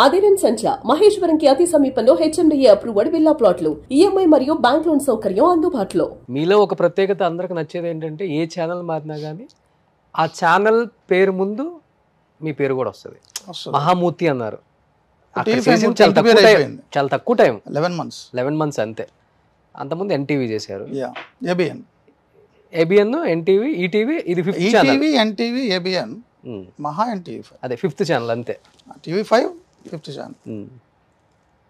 అదిరెన్ సంచ మహేశ్వరంకి అతి సమీపంలో HMDA approved villa ప్లాట్లు ఈఎంఐ మరియు బ్యాంక్ లోన్ సౌకర్యం అందుబాటులో. మీలో ఒక ప్రత్యేకత అందరికి నచ్చేది ఏంటంటే ఏ ఛానల్ మారినా కానీ ఆ ఛానల్ పేరు ముందు మీ పేరు కూడా వస్తుంది. మహామూర్తి అన్నారు, చాలా తక్కువ టైం, 11 months అంతే. అంతకుముందు ఎన్టీవీ చేశారు, ఏబిఎన్, ఎన్టీవీ, ఈటీవీ, ఇది 5th ఛానల్. ఎన్టీవీ, ఏబిఎన్, మహా ఎన్టీవీ, అదే 5th ఛానల్ అంతే. TV5 5th channel.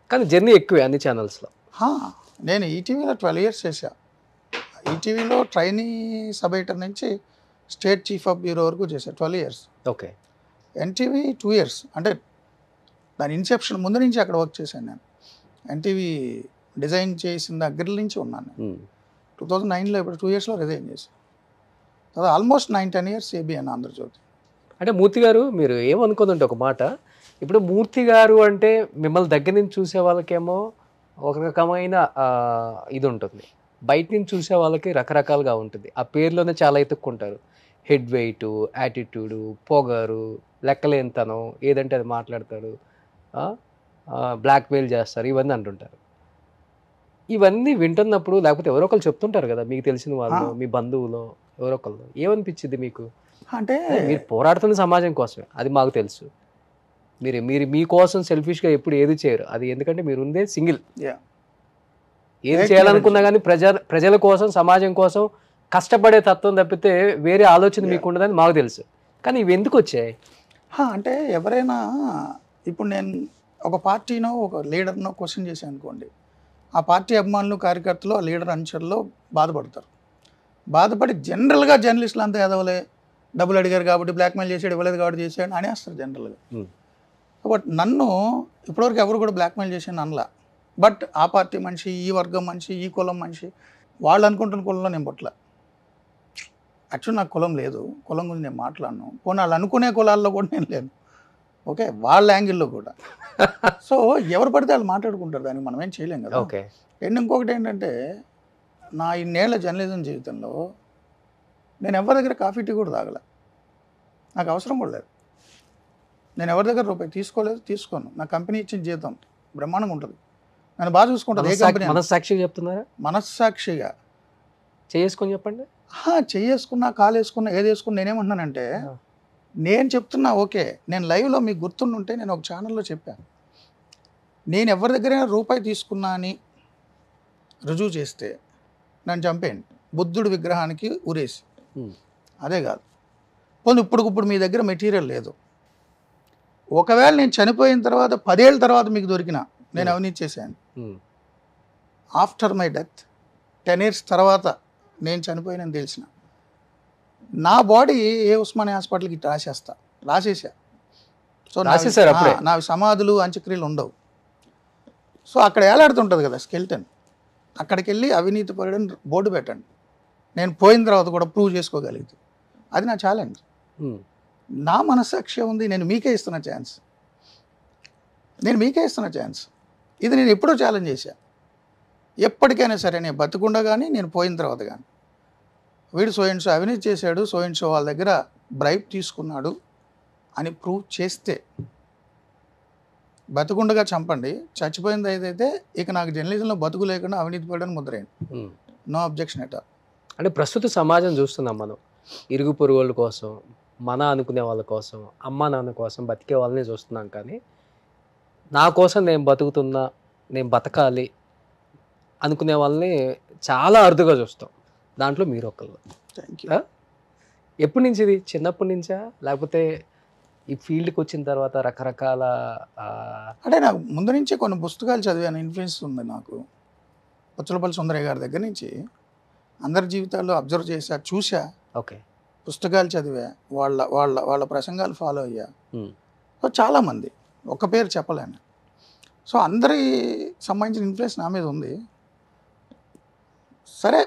కానీ జర్నీ ఎక్కువే అన్ని ఛానల్స్లో. నేను ఈటీవీలో 12 years చేశా. ఈటీవీలో ట్రైనీ సబ్ ఎడిటర్ నుంచి స్టేట్ చీఫ్ ఆఫ్ బ్యూరో వరకు చేశా 12 years. ఓకే. ఎన్టీవీ 2 years, అంటే దాని ఇన్సెప్షన్ ముందు నుంచి అక్కడ వర్క్ చేశాను నేను. ఎన్టీవీ డిజైన్ చేసిన దగ్గర నుంచి ఉన్నాను. 2009లో ఇప్పుడు 2 yearsలో రిజైన్ చేశాను. తర్వాత ఆల్మోస్ట్ 9-10 years ఏబిఎన్ ఆంధ్రజ్యోతి. అంటే మూర్తి గారు మీరు ఏమనుకోదంటే ఒక మాట, ఇప్పుడు మూర్తి గారు అంటే మిమ్మల్ని దగ్గర నుంచి చూసే వాళ్ళకేమో ఒక రకమైన ఇది ఉంటుంది, బయట నుంచి చూసే వాళ్ళకి రకరకాలుగా ఉంటుంది. ఆ పేర్లోనే చాలా ఎత్తుక్కుంటారు. హెడ్ వెయిట్, యాటిట్యూడు, పొగరు, లెక్కలేనితనం, ఏదంటే అది మాట్లాడతాడు, బ్లాక్మెయిల్ చేస్తారు, ఇవన్నీ అంటుంటారు. ఇవన్నీ వింటున్నప్పుడు లేకపోతే ఎవరో ఒకరు చెప్తుంటారు కదా, మీకు తెలిసిన వాళ్ళు, మీ బంధువులు ఎవరో ఒకళ్ళు, ఏమనిపించింది మీకు? అంటే మీరు పోరాడుతున్న సమాజం కోసమే, అది మాకు తెలుసు. మీరు మీకోసం సెల్ఫిష్గా ఎప్పుడు ఏది చేయరు, అది ఎందుకంటే మీరు ఉందే సింగిల్. ఏది చేయాలనుకున్నా కానీ ప్రజల కోసం, సమాజం కోసం కష్టపడే తత్వం తప్పితే వేరే ఆలోచన మీకు ఉండదని మాకు తెలుసు. కానీ ఇవి ఎందుకు వచ్చాయి? అంటే ఎవరైనా ఇప్పుడు నేను ఒక పార్టీనో ఒక లీడర్నో క్వశ్చన్ చేశాను అనుకోండి, ఆ పార్టీ అభిమానులు, కార్యకర్తలు, ఆ లీడర్ అనుచరులు బాధపడతారు. బాధపడి జనరల్గా జర్నలిస్టులు అంతా ఎదవలే, డబ్బులు అడిగారు కాబట్టి బ్లాక్మెయిల్ చేసాడు, ఇవ్వలేదు కాబట్టి చేసాడు అనేస్తారు జనరల్గా. బట్ నన్ను ఇప్పటివరకు ఎవరు కూడా బ్లాక్మెయిల్ చేసాను అనలా. బట్ ఆ పార్టీ మనిషి, ఈ వర్గం మనిషి, ఈ కులం మనిషి, వాళ్ళు అనుకుంటున్న కులంలో నేను పుట్టల. యాక్చువల్ నాకు కులం లేదు, కులం గురించి నేను మాట్లాడను. పోనీ వాళ్ళు అనుకునే కులాల్లో కూడా నేను లేను. ఓకే, వాళ్ళ యాంగిల్లో కూడా. సో ఎవరు పడితే వాళ్ళు మాట్లాడుకుంటారు, దానికి మనం ఏం చేయలేం కదా. ఓకే. అండ్ ఇంకొకటి ఏంటంటే, నా ఇన్నేళ్ల జర్నలిజం జీవితంలో నేను ఎవరి దగ్గర కాఫీ టీ కూడా తాగలే, నాకు అవసరం కూడా లేదు. నేను ఎవరి దగ్గర రూపాయి తీసుకోలేదు, తీసుకోను. నా కంపెనీ ఇచ్చిన జీతం బ్రహ్మాండంగా ఉంటుంది, నన్ను బాగా చూసుకుంటుంది. ఏ కంపెనీ? మనస్సాక్షిగా చెప్తున్నారా? మనస్సాక్షిగా చేసుకొని చెప్పండి. చేసుకున్నా, కాలు వేసుకున్నా, ఏది వేసుకున్నా, నేనేమంటున్నానంటే, నేను చెప్తున్నా ఓకే, నేను లైవ్లో మీకు గుర్తుండుంటే నేను ఒక ఛానల్లో చెప్పాను, నేను ఎవరి దగ్గరైనా రూపాయి తీసుకున్నా అని రుజువు చేస్తే నన్ను చంపేయండి, బుద్ధుడి విగ్రహానికి ఉరేసి. అదే కాదు, పోనీ ఇప్పుడు మీ దగ్గర మెటీరియల్ లేదు, ఒకవేళ నేను చనిపోయిన తర్వాత 10 ఏళ్ళ తర్వాత మీకు దొరికినా నేను అవినీతి చేశాను, ఆఫ్టర్ మై డెత్ 10 years తర్వాత నేను చనిపోయినని తెలిసిన, నా బాడీ ఏ ఉస్మానియా హాస్పిటల్కి రాసేసా. సో నా సమాధులు, అంత్యక్రియలు ఉండవు. సో అక్కడ ఏలాడుతుంటుంది కదా స్కెల్టన్, అక్కడికి వెళ్ళి అవినీతి పరుడని బోర్డు పెట్టండి, నేను పోయిన తర్వాత కూడా ప్రూవ్ చేసుకోగలిగితే అది నా ఛాలెంజ్. నా మనస్సాక్షి ఉంది, నేను మీకే ఇస్తున్న ఛాన్స్, ఇది నేను ఎప్పుడూ ఛాలెంజ్ చేశా. ఎప్పటికైనా సరే, నేను బతికుండా కానీ నేను పోయిన తర్వాత కానీ, వీడు సో అవినీతి చేశాడు, సో వాళ్ళ దగ్గర బ్రైబ్ తీసుకున్నాడు అని ప్రూవ్ చేస్తే బతుకుండగా చంపండి, చచ్చిపోయింది అయితే ఇక నాకు జర్నలిజంలో బతుకు లేకుండా అవినీతి పడని ముద్రేయండి, నో అబ్జెక్షన్ ఎట్ ఆల్. అంటే ప్రస్తుత సమాజం చూస్తున్నాం మనం, ఇరుగు పొరుగు వాళ్ళ కోసం, మన అనుకునే వాళ్ళ కోసం, అమ్మ నాన్న కోసం బతికే వాళ్ళని చూస్తున్నాం. కానీ నా కోసం నేను బతుకుతున్నా, నేను బతకాలి అనుకునే వాళ్ళని చాలా అరుదుగా చూస్తాం. దాంట్లో మీరు ఒకళ్ళు. Thank you. ఎప్పటి నుంచి ఇది? చిన్నప్పటి నుంచా, లేకపోతే ఈ ఫీల్డ్కి వచ్చిన తర్వాత రకరకాల? అంటే నాకు ముందు నుంచే కొన్ని పుస్తకాలు చదివాను, ఇన్ఫ్లుయెన్స్ ఉంది నాకు. పుచ్చలపల్లి సుందరయ్య గారి దగ్గర నుంచి అందరి జీవితాల్లో అబ్జర్వ్ చేశా, చూసా. ఓకే. పుస్తకాలు చదివా, వాళ్ళ ప్రసంగాలు ఫాలో అయ్యా. సో చాలామంది, ఒక్క పేరు చెప్పలేను. సో అందరి సంబంధించిన ఇన్ఫ్లుయెన్స్ నా మీద ఉంది. సరే,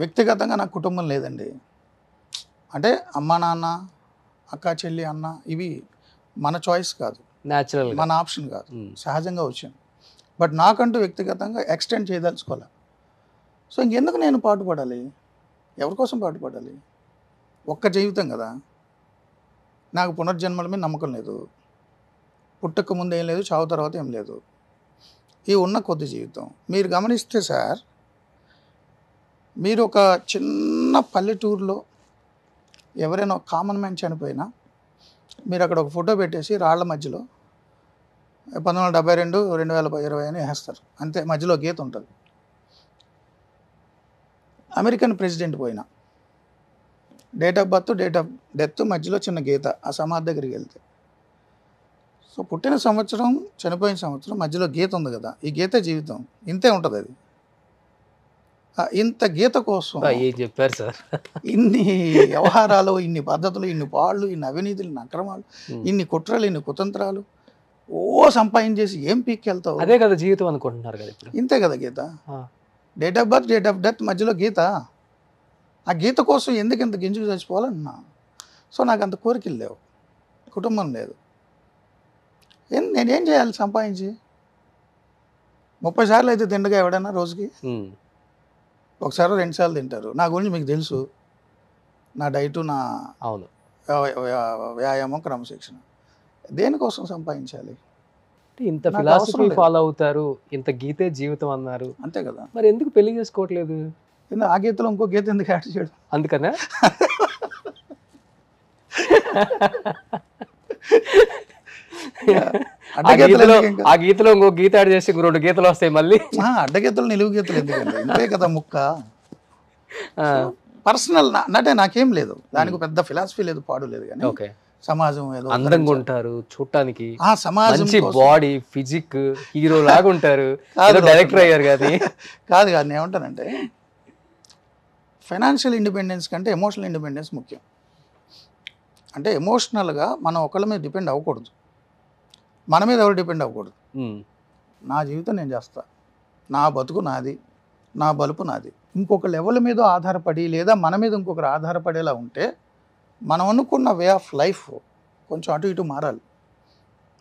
వ్యక్తిగతంగా నాకు కుటుంబం లేదండి. అంటే అమ్మ నాన్న, అక్క చెల్లి, అన్న, ఇవి మన చాయిస్ కాదు, న్యాచురల్, మన ఆప్షన్ కాదు, సహజంగా వచ్చాను. బట్ నాకంటూ వ్యక్తిగతంగా ఎక్స్టెండ్ చేయదలుచుకోవాలి. సో ఇంకెందుకు నేను పాటుపడాలి, ఎవరి కోసం పాటుపడాలి? ఒక్క జీవితం కదా, నాకు పునర్జన్మల మీద నమ్మకం లేదు. పుట్టక ముందు ఏం లేదు, చావు తర్వాత ఏం లేదు. ఈ ఉన్న కొద్ది జీవితం మీరు గమనిస్తే సార్, మీరు ఒక చిన్న పల్లెటూరులో ఎవరైనా ఒక కామన్ మ్యాన్ చనిపోయినా మీరు అక్కడ ఒక ఫోటో పెట్టేసి రాళ్ల మధ్యలో 1972 2020 అని వేస్తారు అంతే, మధ్యలో గీత ఉంటుంది. అమెరికన్ ప్రెసిడెంట్ పోయినా date of birth date of death మధ్యలో చిన్న గీత, ఆ సమాధి దగ్గరికి వెళ్తే. సో పుట్టిన సంవత్సరం చనిపోయిన సంవత్సరం మధ్యలో గీత ఉంది కదా, ఈ గీత జీవితం ఇంతే ఉంటుంది. అది ఇంత గీత కోసం ఏం చెప్పారు సార్, ఇన్ని వ్యవహారాలు, ఇన్ని పద్ధతులు, ఇన్ని పాళ్ళు, ఇన్ని అవినీతులు, ఇన్ని అక్రమాలు, ఇన్ని కుట్రలు, ఇన్ని కుతంత్రాలు సంపాదించేసి ఏం పీక్కి వెళ్తావు? అదే కదా జీవితం అనుకుంటున్నారు కదా ఇప్పుడు. ఇంతే కదా గీత. Date of birth date of death మధ్యలో గీత. ఆ గీత కోసం ఎందుకు ఇంత గింజుకు చచ్చిపోవాలన్నా? సో నాకు అంత కోరికలు లేవు, కుటుంబం లేదు. నేనేం చేయాలి సంపాదించి? 30 సార్లు అయితే తిండగా ఎవడన్నా రోజుకి, ఒకసారి 2 సార్లు తింటారు. నా గురించి మీకు తెలుసు, నా డైటు, నా అవును వ్యాయామం, క్రమశిక్షణ. దేనికోసం సంపాదించాలి? ఇంత ఫిలాసఫీ ఫాలో అవుతారు, ఇంత గీతే జీవితం అన్నారు, అంతే కదా. మరి ఎందుకు పెళ్లి చేసుకోవట్లేదు? ఆ గీతలో ఇంకో గీత ఎందుకు యాడ్ చేయడం? అందుకనే ఆ గీతలో ఇంకో గీత యాడ్ చేసి 2 గీతలు వస్తాయి మళ్ళీ. అడ్డగీతలు నిలువు గీతలు ఎందుకండి? ఇంతే కదా ముక్క. పర్సనల్ అంటే నాకేం లేదు, దానికి పెద్ద ఫిలాసఫీ లేదు, పాడు లేదు. కానీ ఓకే, సమాజం ఏదో అందంగా ఉంటారు చూడటానికి, సమాజం మంచి బాడీ, ఫిజిక్, హీరో లాగా ఉంటారు, డైరెక్టర్ అయ్యారు. కాదు నేను ఏమంటానంటే, ఫైనాన్షియల్ ఇండిపెండెన్స్ కంటే ఎమోషనల్ ఇండిపెండెన్స్ ముఖ్యం. అంటే ఎమోషనల్గా మనం ఒకళ్ళ మీద డిపెండ్ అవ్వకూడదు, మన మీద ఎవరు డిపెండ్ అవ్వకూడదు. నా జీవితం నేను చేస్తా, నా బతుకు నాది, నా బలుపు నాది. ఇంకొక లెవెల్ మీద ఆధారపడి లేదా మన మీద ఇంకొకరు ఆధారపడేలా ఉంటే మనం అనుకున్న వే ఆఫ్ లైఫ్ కొంచెం అటు ఇటు మారాలి.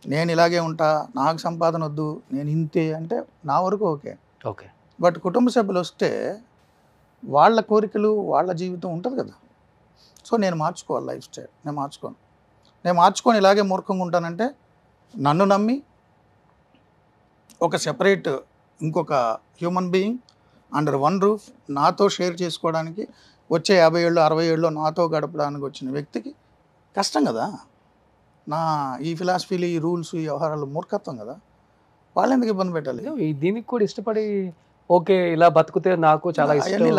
నేను ఇలాగే ఉంటా, నాకు సంపాదన వద్దు, నేను ఇంతే అంటే నా వరకు ఓకే. ఓకే, బట్ కుటుంబ సభ్యులు వస్తే వాళ్ళ కోరికలు, వాళ్ళ జీవితం ఉంటుంది కదా. సో నేను మార్చుకోవాలి లైఫ్ స్టైల్. నేను మార్చుకొని ఇలాగే మూర్ఖంగా ఉంటానంటే నన్ను నమ్మి ఒక సెపరేట్ ఇంకొక human being under one roof నాతో షేర్ చేసుకోవడానికి, వచ్చే 50 ఏళ్ళు 60 ఏళ్ళు నాతో గడపడానికి వచ్చిన వ్యక్తికి కష్టం కదా. నా ఈ ఫిలాసఫీలు, ఈ రూల్స్, ఈ వ్యవహారాలు మూర్ఖత్వం కదా. వాళ్ళు ఎందుకు ఇబ్బంది పెట్టాలి? దీనికి కూడా ఇష్టపడి ఓకే ఇలా బతుకుతే నాకు చాలా ఇష్టం. అవన్నీ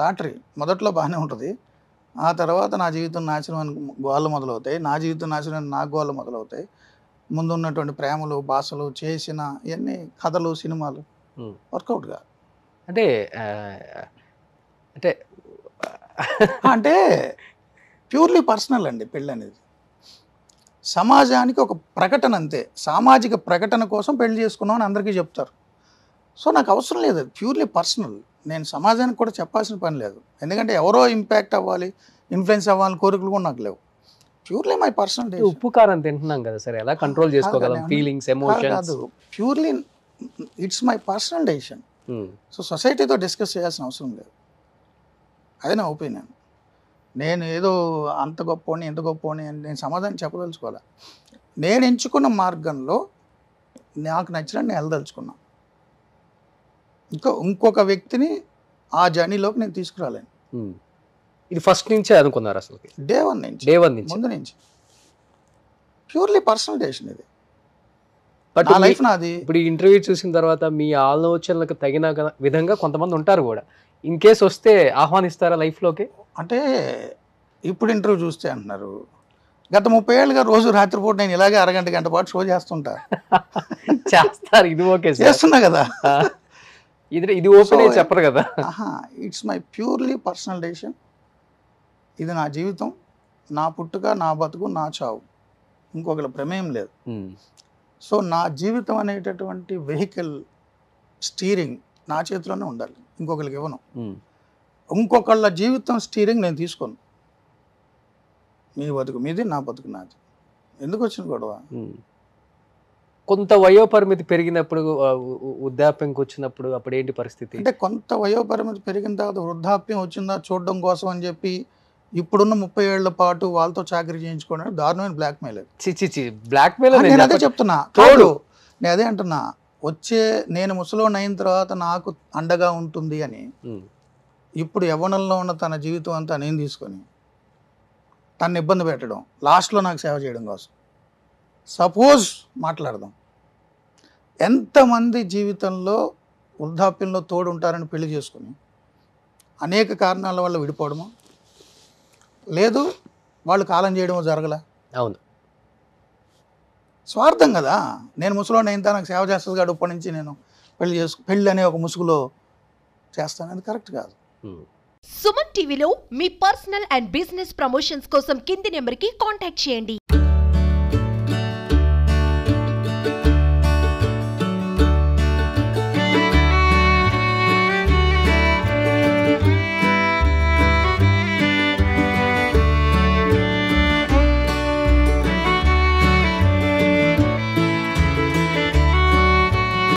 లాటరీ మొదట్లో బాగానే ఉంటుంది, ఆ తర్వాత నా జీవితం నాశనం అని గోళ్ళు మొదలవుతాయి, నా జీవితం నాశనం అని నా గోళ్ళు మొదలవుతాయి. ముందున్నటువంటి ప్రేమలు, భాషలు, చేసిన ఇవన్నీ కథలు, సినిమాలు వర్కౌట్గా. అంటే అంటే అంటే ప్యూర్లీ పర్సనల్ అండి పెళ్ళి అనేది. సమాజానికి ఒక ప్రకటన అంతే, సామాజిక ప్రకటన కోసం పెళ్లి చేసుకున్నాం అని అందరికీ చెప్తారు. సో నాకు అవసరం లేదు, ప్యూర్లీ పర్సనల్. నేను సమాజానికి కూడా చెప్పాల్సిన పని లేదు, ఎందుకంటే ఎవరో ఇంపాక్ట్ అవ్వాలి, ఇన్ఫ్లుయెన్స్ అవ్వాలని కోరికలు కూడా నాకు లేవు. Purely my personal decision. ఉప్పు కారం తింటున్నాం కదా సరే, ఎలా కంట్రోల్ చేసుకోగలం ఫీలింగ్స్, ఎమోషన్స్? కాదు, purely it's my personal decision. So సొసైటీతో డిస్కస్ చేయాల్సిన అవసరం లేదు, అదే నా ఒపీనియన్. నేను ఏదో అంత గొప్పని ఎంత గొప్పని అని నేను సమాధానం చెప్పదలుచుకోవాలి. నేను ఎంచుకున్న మార్గంలో నాకు నచ్చినట్టు నేను వెళ్ళదలుచుకున్నా. ఇంకొక వ్యక్తిని ఆ జర్నీలోకి నేను తీసుకురాలేను. ఇది ఫస్ట్ నుంచే అనుకున్నారు అసలు? డే వన్ నుంచి, ముందు నుంచి ప్యూర్లీ పర్సనల్ డెసిషన్ ఇది. బట్ నా లైఫ్ నాది. ఇప్పుడు ఈ ఇంటర్వ్యూ చూసిన తర్వాత మీ ఆలోచనలకు తగిన విధంగా కొంతమంది ఉంటారు కూడా, ఇన్ కేస్ వస్తే ఆహ్వానిస్తారా లైఫ్లోకి? అంటే ఇప్పుడు ఇంటర్వ్యూ చూస్తే అంటున్నారు, గత 30 ఏళ్ళుగా రోజు రాత్రిపూట నేను ఇలాగే అరగంట గంట పాటు షో చేస్తుంటా. చేస్తారు, ఇది ఓకే చేస్తున్నా కదా, ఇది ఓపెన్ చెప్పరు కదా. It's my purely personal decision. ఇది నా జీవితం, నా పుట్టుక, నా బతుకు, నా చావు, ఇంకొకరి ప్రమేయం లేదు. సో నా జీవితం అనేటటువంటి వెహికల్ స్టీరింగ్ నా చేతిలోనే ఉండాలి, ఇంకొకరికి ఇవ్వను. ఇంకొకళ్ళ జీవితం స్టీరింగ్ నేను తీసుకోను. మీ బతుకు మీది, నా బతుకు నాది. ఎందుకు వచ్చిన గొడవ? కొంత వయోపరిమితి పెరిగినప్పుడు, వృద్ధాప్యంకి వచ్చినప్పుడు అప్పుడు ఏంటి పరిస్థితి? అంటే కొంత వయోపరిమితి పెరిగిన తర్వాత వృద్ధాప్యం వచ్చిందా చూడడం కోసం అని చెప్పి ఇప్పుడున్న 30 ఏళ్ల పాటు వాళ్ళతో చాకరీ చేయించుకోవడానికి దారుణమైన బ్లాక్మెయిల్ అది. చి బ్లాక్ మెయిల్ నేను అదే చెప్తున్నా. తోడు నేను అదే అంటున్నా, నేను ముసలోని అయిన తర్వాత నాకు అండగా ఉంటుంది అని ఇప్పుడు యవ్వనంలో ఉన్న తన జీవితం అంతా నేను తీసుకొని తను ఇబ్బంది పెట్టడం, లాస్ట్లో నాకు సేవ చేయడం కోసం. సపోజ్ మాట్లాడదాం, ఎంతమంది జీవితంలో వృద్ధాప్యంలో తోడు ఉంటారని పెళ్లి చేసుకుని అనేక కారణాల వల్ల విడిపోవడమో లేదు వాళ్ళు కాలం చేయడమో జరగల. అవును, స్వార్థం కదా. నేను ముసలోని అయిన నాకు సేవ చేస్తుంది కాబట్టి ఇప్పటి నుంచి నేను పెళ్ళి అనే ఒక ముసుగులో చేస్తాను, అది కరెక్ట్ కాదు. సుమన్ టీవీలో మీ పర్సనల్ అండ్ బిజినెస్ ప్రమోషన్స్ కోసం కింది నెంబర్కి కాంటాక్ట్ చేయండి.